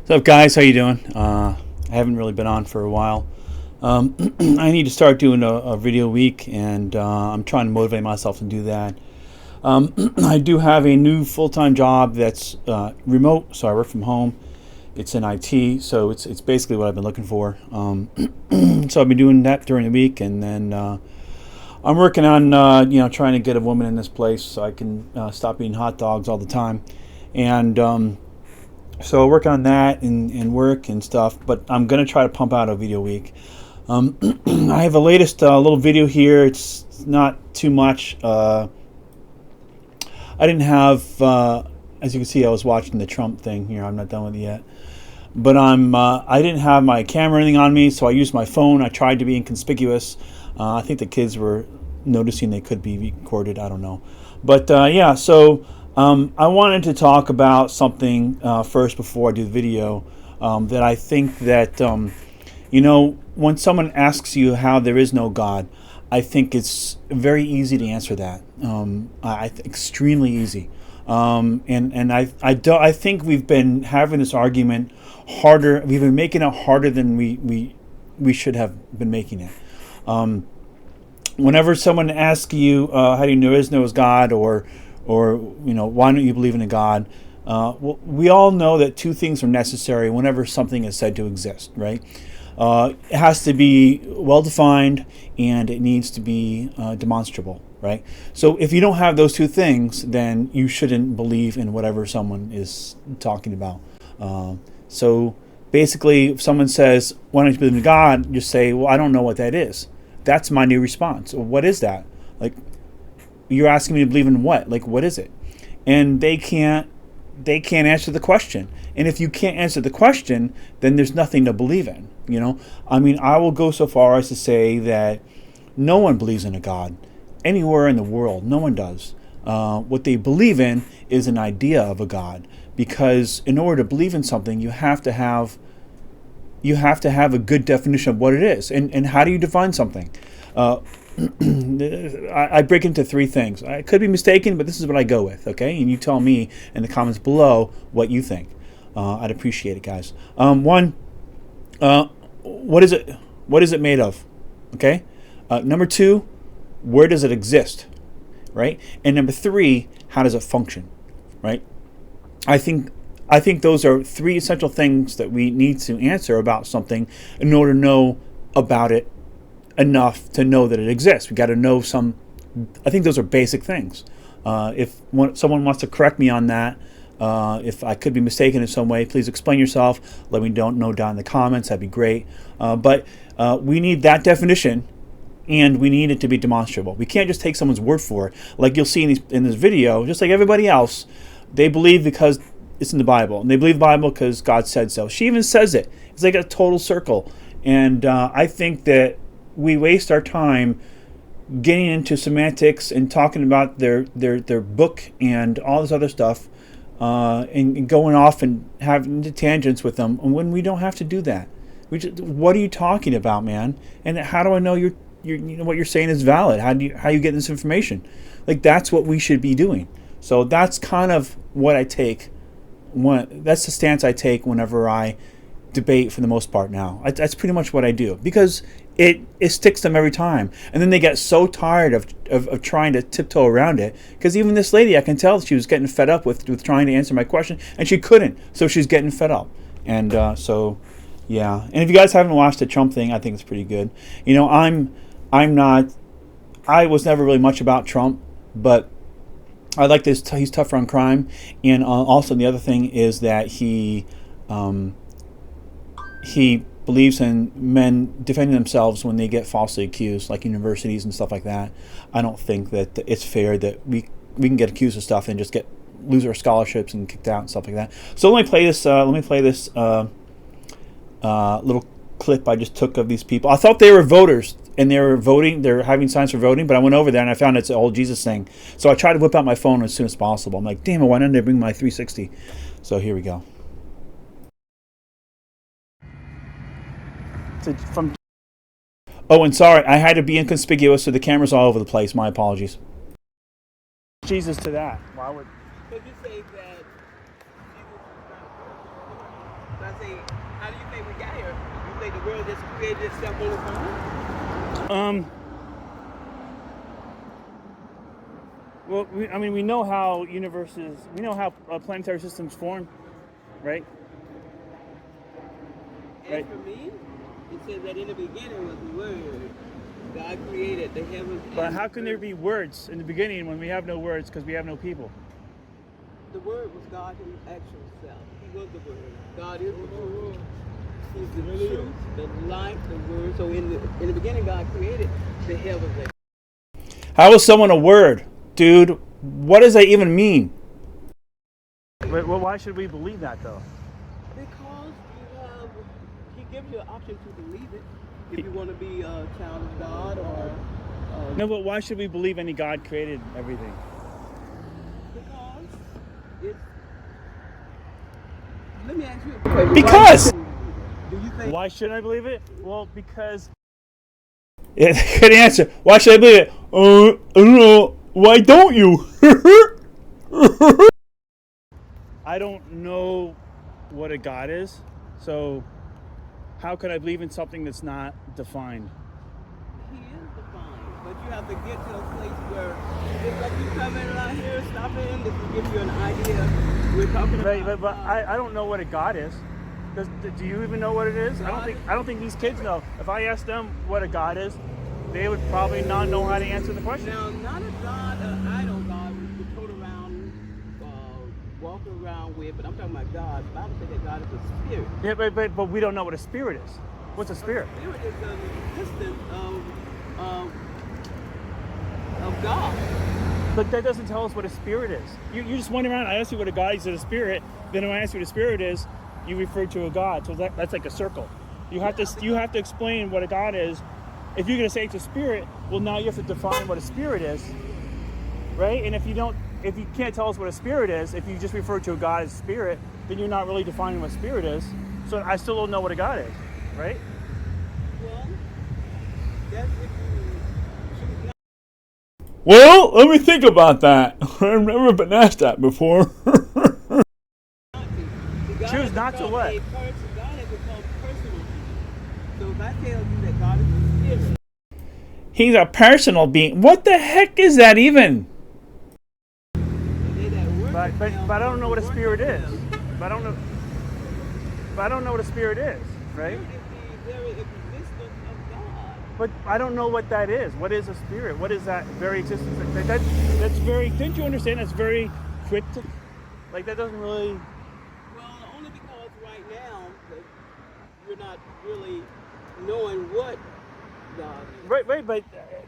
What's up, guys? How you doing? I haven't really been on for a while. I need to start doing a video a week, and I'm trying to motivate myself to do that. I do have a new full-time job that's remote, so I work from home. It's in IT, so it's basically what I've been looking for. So I've been doing that during the week, and then I'm working on trying to get a woman in this place so I can stop eating hot dogs all the time, and so I work on that and work and stuff, but I'm going to try to pump out a video a week. I have a latest little video here. It's not too much. I didn't have, as you can see, I was watching the Trump thing here. I'm not done with it yet. But I didn't have my camera or anything on me, so I used my phone. I tried to be inconspicuous. I think the kids were noticing they could be recorded. I don't know. But yeah, so I wanted to talk about something first before I do the video that I think that, when someone asks you how there is no God, I think it's very easy to answer that. Extremely easy. I think we've been having this argument harder. We've been making it harder than we should have been making it. Whenever someone asks you how do you know there is no God, or why don't you believe in a God? Well, we all know that two things are necessary whenever something is said to exist, right? It has to be well-defined, and it needs to be demonstrable, right? So if you don't have those two things, then you shouldn't believe in whatever someone is talking about. So basically, if someone says, why don't you believe in God? Just say, well, I don't know what that is. That's my new response. What is that? Like, you're asking me to believe in what? Like, what is it? And they can't answer the question. And if you can't answer the question, then there's nothing to believe in. I mean, I will go so far as to say that no one believes in a God anywhere in the world. No one does. What they believe in is an idea of a God, because in order to believe in something, you have to have a good definition of what it is. And how do you define something? I break into three things. I could be mistaken, but this is what I go with, okay? And you tell me in the comments below what you think. I'd appreciate it, guys. One, what is it? What is it made of? Okay. Number two, where does it exist? Right. And number three, how does it function? Right. I think those are three essential things that we need to answer about something in order to know about it enough to know that it exists. We got to know some. I think those are basic things. If someone wants to correct me on that, if I could be mistaken in some way, please explain yourself. Let me know down in the comments. That'd be great. But we need that definition, and we need it to be demonstrable. We can't just take someone's word for it. Like you'll see in this video, just like everybody else, they believe because it's in the Bible, and they believe the Bible because God said so. She even says it. It's like a total circle. And I think that we waste our time getting into semantics and talking about their book and all this other stuff, and going off and having tangents with them when we don't have to do that. What are you talking about, man? And how do I know what you're saying is valid? How you get this information? Like, that's what we should be doing. So that's kind of what I take. That's the stance I take whenever I debate, for the most part now. That's pretty much what I do, because it sticks them every time, and then they get so tired of trying to tiptoe around it, because even this lady, I can tell she was getting fed up with trying to answer my question, and she couldn't, so she's getting fed up. And so yeah. And if you guys haven't watched the Trump thing, I think it's pretty good. I was never really much about Trump, but I like this. He's tougher on crime, and also the other thing is that he believes in men defending themselves when they get falsely accused, like universities and stuff like that. I don't think that it's fair that we can get accused of stuff and just lose our scholarships and kicked out and stuff like that. So let me play this. Little clip I just took of these people. I thought they were voters and they were voting. They're having signs for voting, but I went over there and I found it's an old Jesus thing. So I tried to whip out my phone as soon as possible. I'm like, damn it, why didn't I bring my 360? So here we go. Oh, and sorry, I had to be inconspicuous, so the camera's all over the place. My apologies. Jesus to that. Why would? Because you say that Jesus is not I say, how do you think we got here? You think the world just created itself on its own? Well, we know how we know how planetary systems form, right? As for me, it says that in the beginning was the Word. God created the heavens. But how can there be words in the beginning when we have no words because we have no people? The Word was God in actual self. He was the Word. God is the Word. He's the truth, the light, the Word. So in the beginning, God created the heavens. How is someone a word? Dude, what does that even mean? Well, why should we believe that, though? Because he gives you an option to believe it. If you want to be a child of God or... No, but why should we believe any God created everything? Because it's... Let me ask you... Because! Do you think... Why shouldn't I believe it? Well, because... Yeah, good answer. Why should I believe it? I don't know. Why don't you? I don't know what a God is, so how could I believe in something that's not defined? He is defined, but you have to get to a place where it's like you come in right here, stop in, this will give you an idea. We're talking about... Right, but I don't know what a God is. Do you even know what it is? I don't think these kids know. If I asked them what a God is, they would probably not know how to answer the question. Now, not a God, an idol God we could tote around, walk around with, but I'm talking about God. The Bible says that God is a spirit. Yeah, but we don't know what a spirit is. What's a spirit? A spirit is the existence of God. But that doesn't tell us what a spirit is. You just went around, I asked you what a God is, a spirit. Then when I asked you what a spirit is, you referred to a God. So that's like a circle. You have to explain what a God is. If you're going to say it's a spirit, well, now you have to define what a spirit is, right? And if you can't tell us what a spirit is, if you just refer to a God as spirit, then you're not really defining what spirit is. So I still don't know what a God is, right? Well, that's if you choose not. Well, let me think about that. I've never been asked that before. Choose not to what? God has become personal. So if I tell you that God is a spirit. He's a personal being. What the heck is that even? But I don't know what a spirit is. But I don't know what a spirit is, right? Spirit is the very existence of God. But I don't know what that is. What is a spirit? What is that very existence? That's very. Didn't you understand? That's very cryptic. Like that doesn't really. Well, only because right now you're not really knowing what God is. Right, but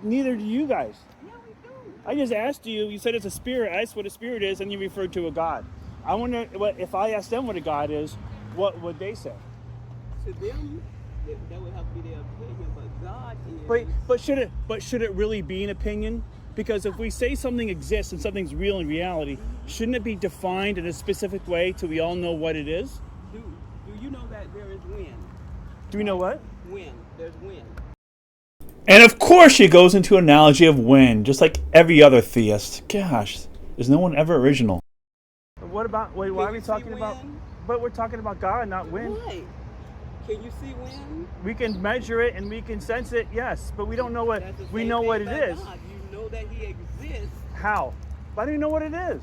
neither do you guys. Yeah, we do. I just asked you. You said it's a spirit. I asked what a spirit is, and you referred to a God. I wonder what if I asked them what a God is, what would they say? To them, that would have to be their opinion, but God is. But should it really be an opinion? Because if we say something exists and something's real in reality, shouldn't it be defined in a specific way till we all know what it is? Do you know that there is wind? Do we know what? Wind. There's wind. And of course she goes into an analogy of wind, just like every other theist. Gosh, is no one ever original. What about, why are we talking about, but we're talking about God, not wind. Right. Can you see wind? We can measure it and we can sense it, yes, but we don't know what, we know what it is. God. You know that he exists. How? I don't even know what it is.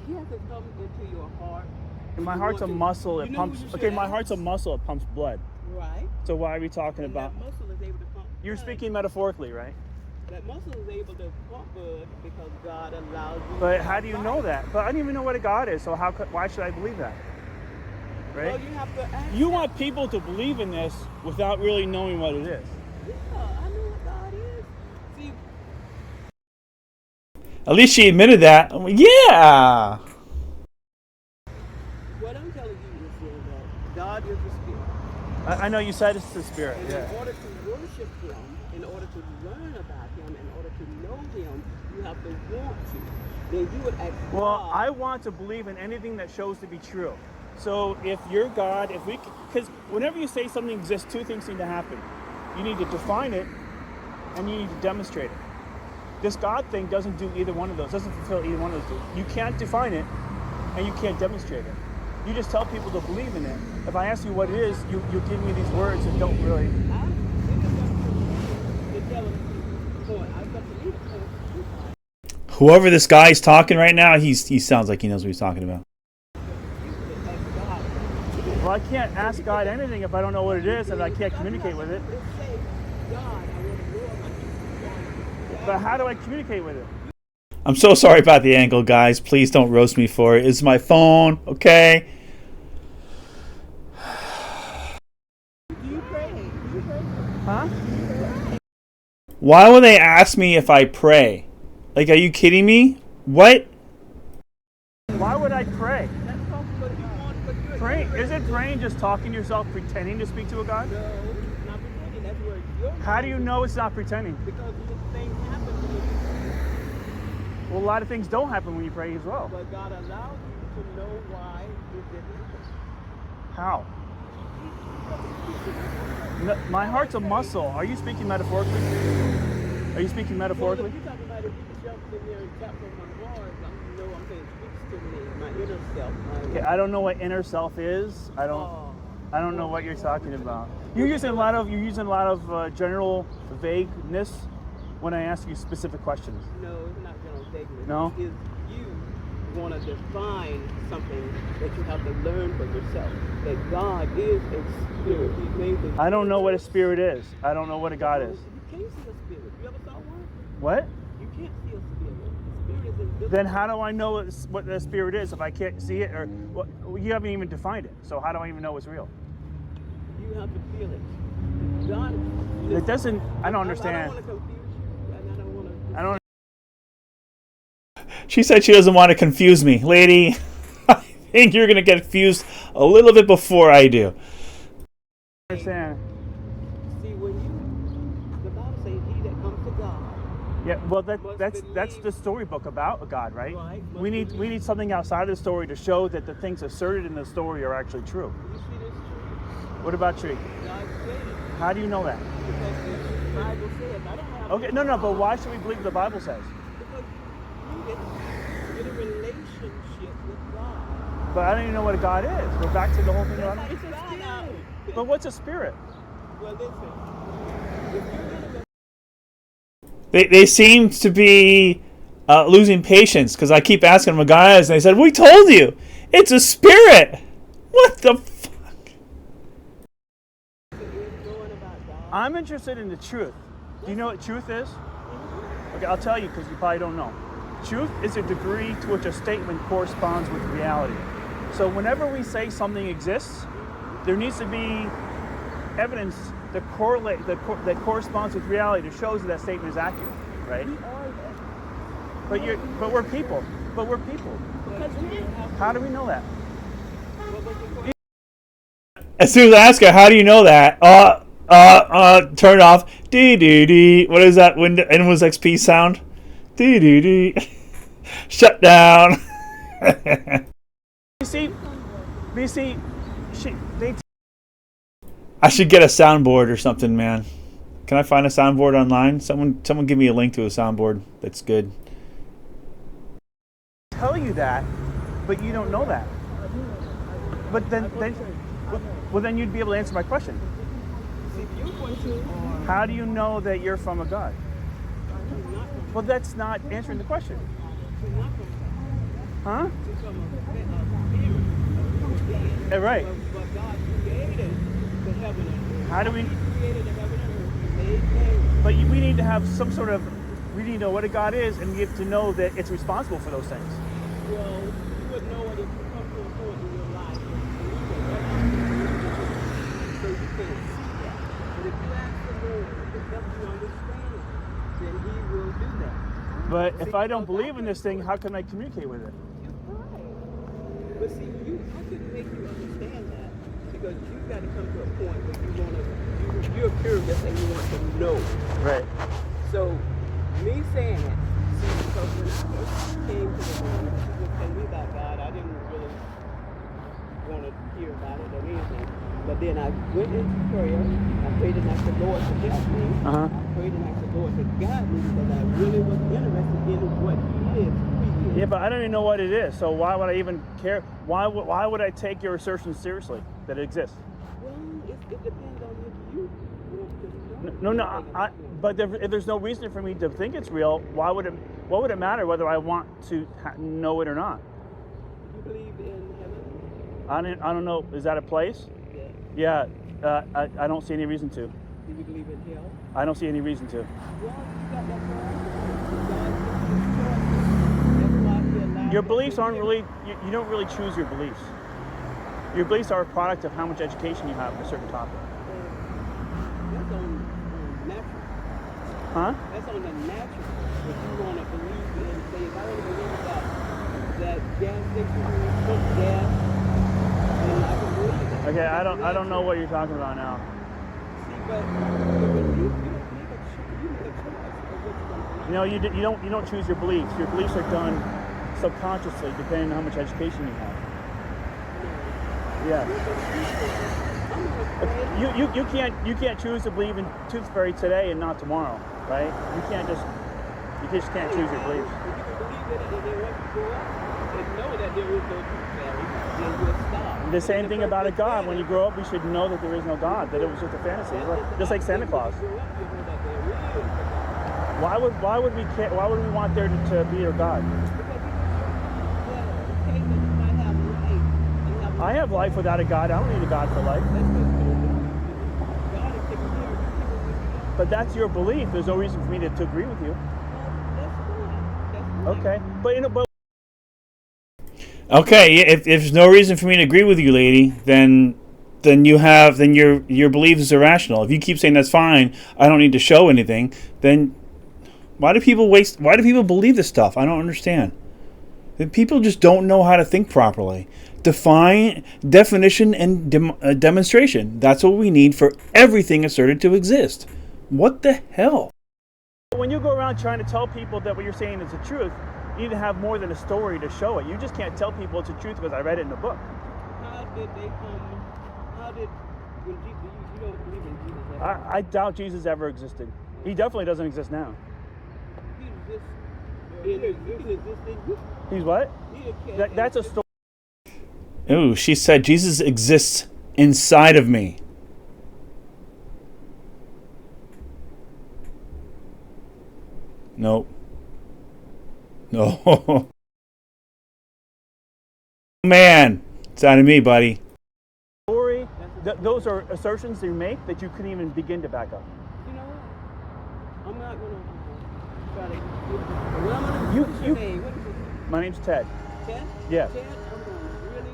He has to come into your heart. And my heart's a muscle, it pumps, okay, my heart's a muscle, it pumps blood. Right. So why are we talking And about? that muscle is able to pump You're blood. speaking metaphorically, right? That muscle is able to pump blood because God allows you. But how do you know that? But I don't even know what a God is, so why should I believe that? Right? Well, you have to ask. You want people to believe in this without really knowing what it is. Yeah, I know what God is. See, At least she admitted that. I'm like, yeah. what I'm telling you is that God is the spirit. I know you said it's the spirit. And Yeah. in order to worship him, in order to learn about him, in order to know him, you have to want to. Then you would ask Well, God. I want to believe in anything that shows to be true. So if you're God, because whenever you say something exists, two things need to happen. You need to define it, and you need to demonstrate it. This God thing doesn't do either one of those, doesn't fulfill either one of those two. You can't define it, and you can't demonstrate it. You just tell people to believe in it. If I ask you what it is, you give me these words that don't really. Whoever this guy is talking right now, he sounds like he knows what he's talking about. Well, I can't ask God anything if I don't know what it is and I can't communicate with it. But how do I communicate with it? I'm so sorry about the angle, guys. Please don't roast me for it. It's my phone, okay? Do you pray? Huh? Why would they ask me if I pray? Like, are you kidding me? What? Why would I pray? Praying, isn't praying just talking to yourself, pretending to speak to a God? No, it's not pretending. That's where you're. How do you know it's not pretending? Because things happen when you pray. Well, a lot of things don't happen when you pray as well. But God allows you to know why it didn't happen. How? No, my heart's a muscle. Are you speaking metaphorically? Are you speaking metaphorically? Well, if you're talking about if you jumped in there and tapped on my heart, I'm saying speaks to me, my inner self. Okay, I don't know what inner self is. I don't know what you're talking about. You're using a lot of general vagueness when I ask you specific questions. No, it's not general vagueness. No? It's you want to define something that you have to learn for yourself. That God is a spirit. He made the. I don't know what a spirit is. I don't know what a God is. You can't see a spirit. You ever saw one? What? You can't see a spirit. The spirit is invisible. Then how do I know what the spirit is if I can't see it? Or well, you haven't even defined it. So how do I even know it's real? You have to feel it. God. It doesn't. I don't understand. I don't want to confuse you, and I don't want to. I don't. She said she doesn't want to confuse me, lady. I think you're gonna get confused a little bit before I do. I understand. See, when the Bible says, "He that comes to God." Yeah, well, that's the storybook about God, right? Right. We need something outside of the story to show that the things asserted in the story are actually true. You see this tree? What about tree? God said it. How do you know that? Because the Bible says, I don't have. Okay, no, but why should we believe what the Bible says? Because you get a relationship with God. But I don't even know what a God is. We're back to the whole thing about. It's a spirit. But what's a spirit? Well, listen. If you're gonna They seem to be losing patience because I keep asking them what God is, and they said, "We told you, it's a spirit." What the fuck? I'm interested in the truth. Do you know what truth is? Okay, I'll tell you because you probably don't know. Truth is a degree to which a statement corresponds with reality. So whenever we say something exists, there needs to be evidence that corresponds with reality that shows that statement is accurate, right? We are that. But we're people. How do we know that? As soon as I ask her, how do you know that? Turn off. Dee. What is that Windows XP sound? Dee. Shut down. BC, I should get a soundboard or something, man. Can I find a soundboard online? Someone give me a link to a soundboard that's good. Tell you that, but you don't know that. But then you'd be able to answer my question. How do you know that you're from a God? Well, that's not answering the question. Huh? Yeah, right. But God created the heaven and earth. How do we? He created the heaven and earth. He made things. But we need to have some sort of. We need to know what a God is, and we have to know that it's responsible for those things. Well, you would know it if you come to a point in your life so you can see that. But if you ask the Lord to help you understand it, then He will do that. But if I don't believe in this thing, how can I communicate with it? You pray. But see, I couldn't make you understand that because you got to come to a point where you're curious and you want to know. Right. So, me saying it, see, because when I first came to the Lord, people would tell me about God, I didn't really want to hear about it or anything. But then I went into prayer, I prayed and asked the Lord to help me. I prayed and asked the Lord to guide me because I really was interested in what He is, who He is. Yeah, but I don't even know what it is. So why would I even care? Why would I take your assertion seriously that it exists? Well, it depends on if you want to No, know. no. But if there's no reason for me to think it's real, why would it? What would it matter whether I want to know it or not? You believe in heaven? I don't know. Is that a place? Yes. Yeah. I don't see any reason to. Do you believe in hell? I don't see any reason to. Well, you got that wrong. Your beliefs aren't really. You don't really choose your beliefs. Your beliefs are a product of how much education you have on a certain topic. That's on natural. Huh? That's on the natural. If you want to believe in, say, if I want to believe that gas station put gas, then I can believe it. Okay, I don't know what you're talking about now. See, but you make a choice of what you're going to believe. You don't choose your beliefs. Your beliefs are done subconsciously, depending on how much education you have. Yeah. You can't choose to believe in Tooth Fairy today and not tomorrow, right? You just can't choose your beliefs. If you can believe in it, and then once you grow up and know that there is no Tooth Fairy, then you'll stop. The same thing about a God. When you grow up, you should know that there is no God, that it was just a fantasy, just like Santa Claus. Why would we care? Why would we want there to be a God? I have life without a God. I don't need a God for life. But that's your belief. There's no reason for me to agree with you. Okay, but okay, if there's no reason for me to agree with you, lady, then your belief is irrational. If you keep saying that's fine, I don't need to show anything, then why do people believe this stuff? I don't understand. People just don't know how to think properly. Definition and demonstration. That's what we need for everything asserted to exist. What the hell? When you go around trying to tell people that what you're saying is the truth, you need to have more than a story to show it. You just can't tell people it's the truth because I read it in a book. How did they come? When Jesus, you don't believe in Jesus? I doubt Jesus ever existed. He definitely doesn't exist now. He exists in you. He's what? That's a story. Ooh, she said Jesus exists inside of me. Nope. No. Man, it's out of me, buddy. Story. Those are assertions that you make that you couldn't even begin to back up. You know what? I'm not gonna try to. What I'm gonna. What's your name? What is it? My name's Ted. Ted? Yeah. Ted, I'm gonna really.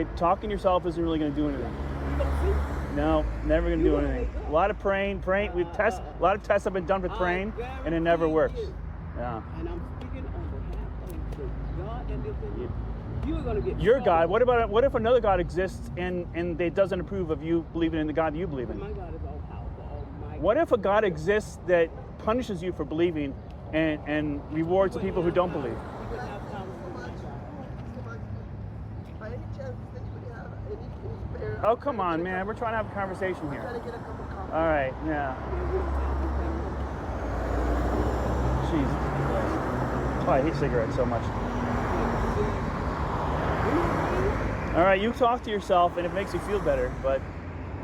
Okay, talking to yourself isn't really going to do anything. You don't think? No, never going to do You anything. wake up. A lot of praying. A lot of tests have been done for praying, and it never works. You. Yeah. And I'm speaking on behalf of the God that lives in you. You're gonna get. Your God. What if another God exists and it doesn't approve of you believing in the God that you believe in? My God is all powerful, almighty. What if a God exists that punishes you for believing and rewards the people who don't believe? You would have power with my God. By any chance, that you would have any spare? Oh, come on, man. We're trying to have a conversation Trying here. to get a cup of coffee. All right. Yeah. Jesus. Oh, I hate cigarettes so much. All right, you talk to yourself, and it makes you feel better. But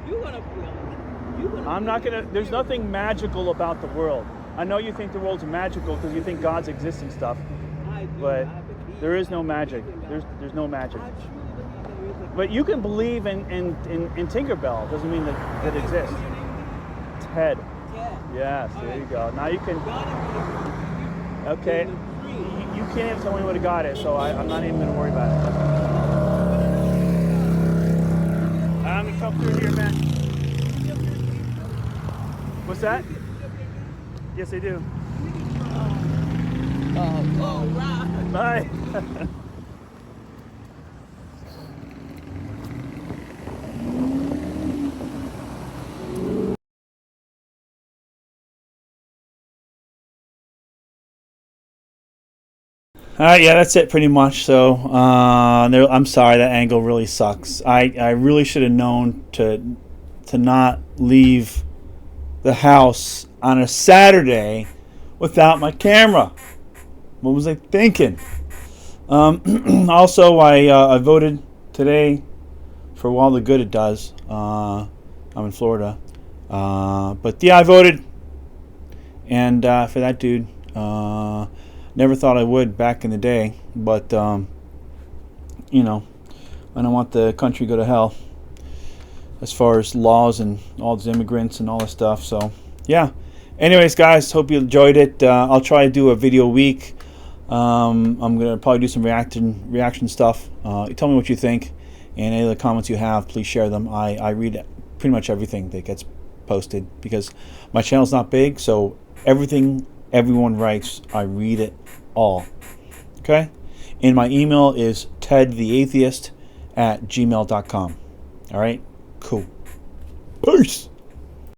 You're gonna feel. I'm not gonna. There's nothing magical about the world. I know you think the world's magical because you think God's existing stuff, but there is no magic. There's no magic. I truly believe there is a. But you can believe in Tinkerbell. Doesn't mean that it exists. Ted. Ted. Yes, there you go. Now you can. God is Okay. You can't even tell me what a God is, so I'm not even gonna worry about it. I'm gonna come through here, man. What's that? Yes, I do. Oh, right. Bye. All right, yeah, that's it pretty much. So, I'm sorry, that angle really sucks. I really should have known to not leave the house on a Saturday without my camera. What was I thinking? Also, I voted today for all the good it does. I'm in Florida. But yeah, I voted. And for that dude, never thought I would back in the day. But, you know, I don't want the country to go to hell as far as laws and all these immigrants and all this stuff. So, yeah. Anyways, guys, hope you enjoyed it. I'll try to do a video a week. I'm going to probably do some reaction stuff. Tell me what you think. And any other comments you have, please share them. I read pretty much everything that gets posted because my channel's not big, so everything everyone writes, I read it all. Okay? And my email is tedtheatheist@gmail.com. All right? Cool. Peace.